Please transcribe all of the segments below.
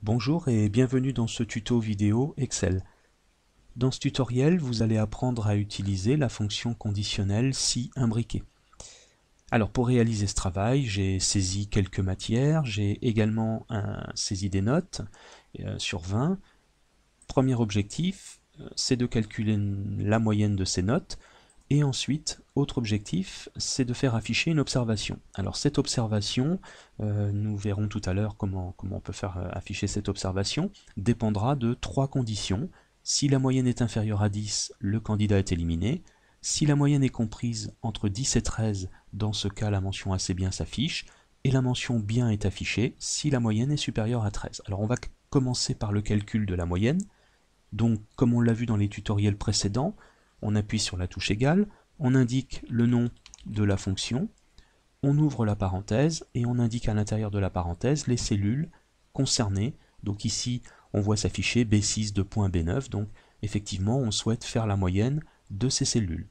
Bonjour et bienvenue dans ce tuto vidéo Excel. Dans ce tutoriel, vous allez apprendre à utiliser la fonction conditionnelle si imbriquée. Alors pour réaliser ce travail, j'ai saisi quelques matières, j'ai également saisi des notes sur 20. Premier objectif, c'est de calculer la moyenne de ces notes. Et ensuite, autre objectif, c'est de faire afficher une observation. Alors cette observation, nous verrons tout à l'heure comment on peut faire afficher cette observation, dépendra de trois conditions. Si la moyenne est inférieure à 10, le candidat est éliminé. Si la moyenne est comprise entre 10 et 13, dans ce cas la mention assez bien s'affiche. Et la mention bien est affichée si la moyenne est supérieure à 13. Alors on va commencer par le calcul de la moyenne. Donc comme on l'a vu dans les tutoriels précédents, on appuie sur la touche égale, on indique le nom de la fonction, on ouvre la parenthèse et on indique à l'intérieur de la parenthèse les cellules concernées. Donc ici, on voit s'afficher B6 de point B9, donc effectivement, on souhaite faire la moyenne de ces cellules.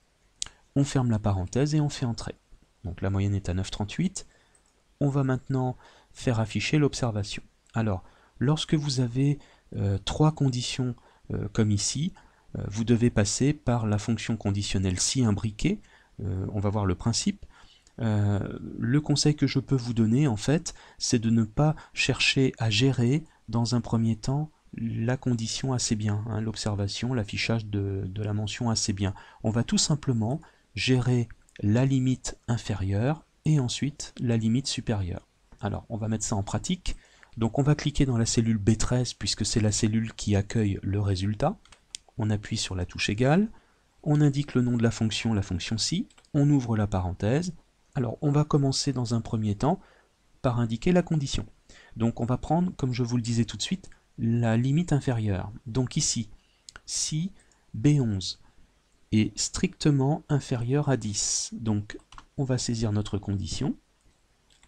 On ferme la parenthèse et on fait entrer. Donc la moyenne est à 9,38. On va maintenant faire afficher l'observation. Alors, lorsque vous avez trois conditions comme ici, vous devez passer par la fonction conditionnelle si imbriquée. On va voir le principe. Le conseil que je peux vous donner, en fait, c'est de ne pas chercher à gérer dans un premier temps la condition assez bien, hein, l'observation, l'affichage de la mention assez bien. On va tout simplement gérer la limite inférieure et ensuite la limite supérieure. Alors, on va mettre ça en pratique. Donc on va cliquer dans la cellule B13 puisque c'est la cellule qui accueille le résultat. On appuie sur la touche égale, on indique le nom de la fonction si, on ouvre la parenthèse. Alors on va commencer dans un premier temps par indiquer la condition. Donc on va prendre, comme je vous le disais tout de suite, la limite inférieure. Donc ici, si B11 est strictement inférieur à 10, donc on va saisir notre condition,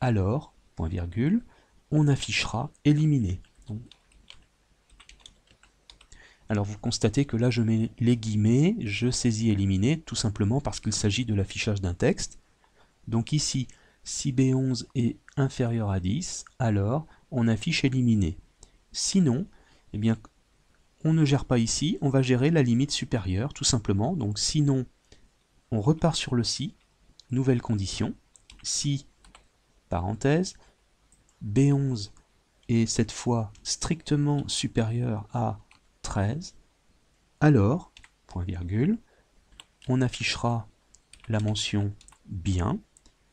alors, point virgule, on affichera éliminé. Donc, alors vous constatez que là je mets les guillemets, je saisis éliminer, tout simplement parce qu'il s'agit de l'affichage d'un texte. Donc ici, si B11 est inférieur à 10, alors on affiche éliminé. Sinon, eh bien, on ne gère pas ici, on va gérer la limite supérieure, tout simplement. Donc sinon, on repart sur le si, nouvelle condition, si, parenthèse, B11 est cette fois strictement supérieur à 13, alors, point virgule, on affichera la mention bien.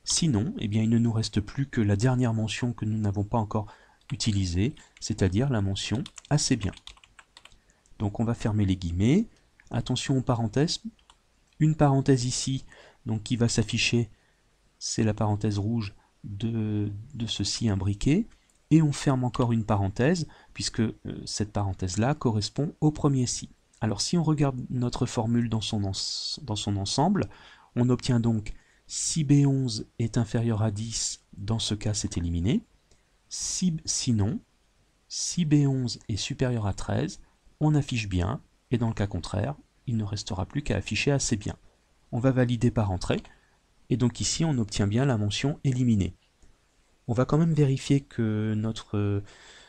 Sinon, eh bien, il ne nous reste plus que la dernière mention que nous n'avons pas encore utilisée, c'est-à-dire la mention assez bien. Donc on va fermer les guillemets. Attention aux parenthèses. Une parenthèse ici, donc qui va s'afficher, c'est la parenthèse rouge de ceci imbriqué. Et on ferme encore une parenthèse, puisque cette parenthèse-là correspond au premier si. Alors si on regarde notre formule dans son ensemble, on obtient donc si B11 est inférieur à 10, dans ce cas c'est éliminé. Sinon, si B11 est supérieur à 13, on affiche bien, et dans le cas contraire, il ne restera plus qu'à afficher assez bien. On va valider par entrée, et donc ici on obtient bien la mention éliminée. On va quand même vérifier que notre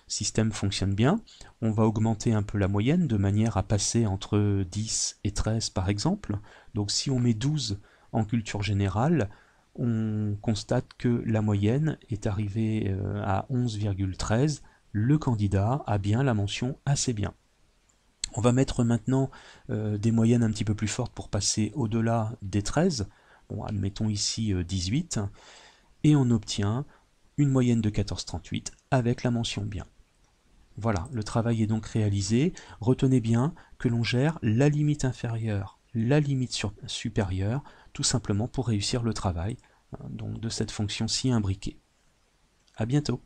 système fonctionne bien. On va augmenter un peu la moyenne de manière à passer entre 10 et 13 par exemple. Donc si on met 12 en culture générale, on constate que la moyenne est arrivée à 11,13. Le candidat a bien la mention assez bien. On va mettre maintenant des moyennes un petit peu plus fortes pour passer au-delà des 13. Bon, admettons ici 18. Et on obtient une moyenne de 14,38 avec la mention bien. Voilà, le travail est donc réalisé. Retenez bien que l'on gère la limite inférieure, la limite supérieure, tout simplement pour réussir le travail donc de cette fonction si imbriquée. À bientôt.